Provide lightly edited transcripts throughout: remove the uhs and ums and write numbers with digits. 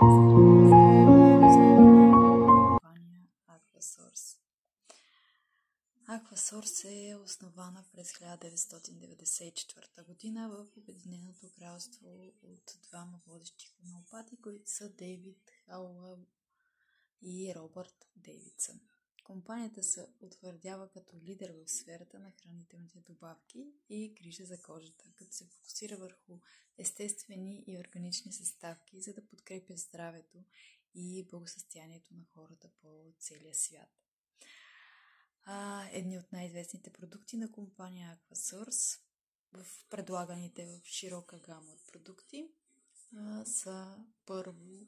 Компания Aquasource. Aquasource е основана през 1994 година в Обединеното кралство от двама водещи хомеопати, които са Дейвид Хауъл и Робърт Дейвидсън. Компанията се утвърдява като лидер в сферата на хранителните добавки и грижа за кожата, като се фокусира върху естествени и органични съставки, за да подкрепя здравето и благосъстоянието на хората по целия свят. Едни от най-известните продукти на компания Aquasource в предлаганите в широка гама от продукти са първо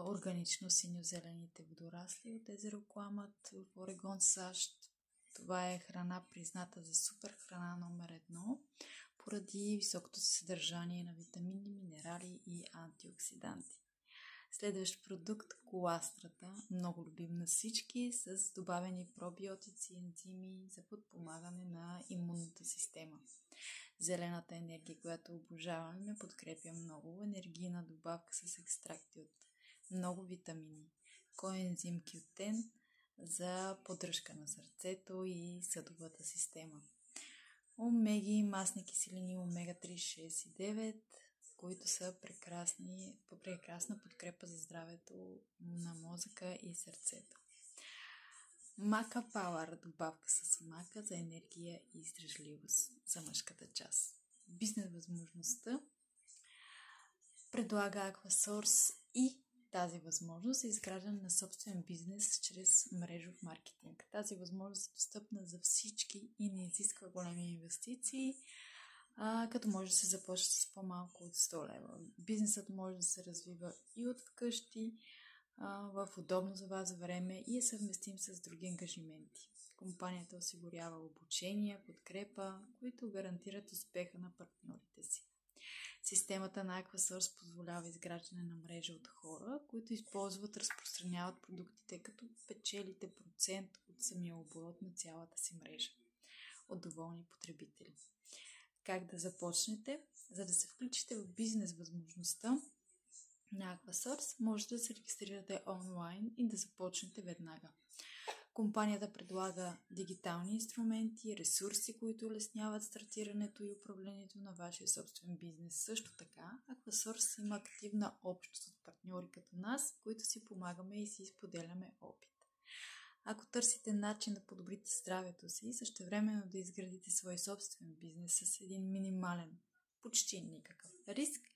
органично синьо-зелените водорасли от езеро Кламът в Орегон, САЩ. Това е храна, призната за супер храна номер 1, поради високото си съдържание на витамини, минерали и антиоксиданти. Следващ продукт – коластрата, много любим на всички, с добавени пробиотици и ензими за подпомагане на имунната система. Зелената енергия, която обожаваме, подкрепя много енергийна добавка с екстракти от много витамини. Коензим Q10 за поддръжка на сърцето и съдовата система. Омеги, масни киселини, омега 3, 6 и 9, които са прекрасна подкрепа за здравето на мозъка и сърцето. Мака Пауър, добавка с мака за енергия и издръжливост за мъжката част. Бизнес възможността предлага Aquasource и тази възможност е изграждане на собствен бизнес чрез мрежов маркетинг. Тази възможност е достъпна за всички и не изисква големи инвестиции, като може да се започне с по-малко от 100 лева. Бизнесът може да се развива и от вкъщи, в удобно за вас време и е съвместим с други ангажименти. Компанията осигурява обучение, подкрепа, които гарантират успеха на партньорите си. Системата на Aquasource позволява изграждане на мрежа от хора, които разпространяват продуктите, като печелите процент от самия оборот на цялата си мрежа от доволни потребители. Как да започнете? За да се включите в бизнес възможността на Aquasource, може да се регистрирате онлайн и да започнете веднага. Компанията предлага дигитални инструменти, ресурси, които улесняват стартирането и управлението на вашия собствен бизнес. Също така, Aquasource има активна общност от партньори като нас, които си помагаме и си споделяме опит. Ако търсите начин да подобрите здравето си и същевременно да изградите свой собствен бизнес с един минимален, почти никакъв риск,